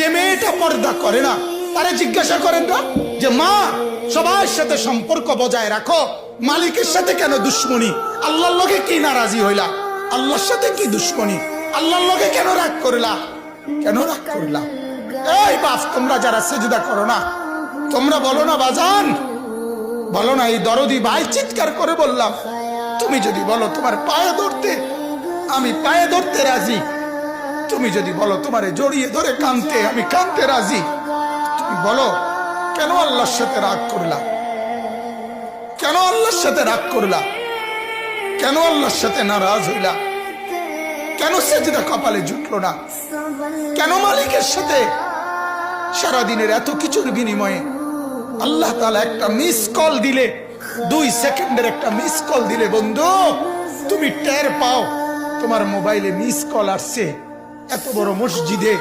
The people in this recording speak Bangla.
যে মেয়েটা পর্দা করে না তারে জিজ্ঞাসা করেন না যে মা সবার সাথে সম্পর্ক বজায় রাখো, মালিকের সাথে কেন দুশ্মনী? আল্লাহর লগে কি নারাজি হইলা? আল্লাহর সাথে কি দুশ্মনী? আল্লাহর লগে কেন রাগ করলা? কেন রাগ করলা? এই বাপ, তোমরা যারা সেজদা করো না, তোমরা বলো না বাজান, বলো না, এই দরদি ভাই চিৎকার করে বললাম, তুমি যদি বলো তোমার পায়ে ধরতে, আমি পায়ে ধরতে রাজি। তুমি যদি বলো তোমারে জড়িয়ে ধরে কাঁদতে, আমি কাঁদতে রাজি। তুমি বলো কেন আল্লাহর সাথে রাগ করলা? কেন আল্লাহর সাথে রাগ করলা? কেন আল্লাহর সাথে নারাজ হইলা? কেন সেজদা কপালে জুটলো না? কেন মালিকের সাথে সারাদিনের এত কিছুর বিনিময়ে আল্লাহ তাআলা একটা মিস কল দিলে, 2 সেকেন্ডের একটা মিস কল দিলে বন্ধু তুমি টের পাও তোমার মোবাইলে মিস কল আসছে, এত বড় মসজিদে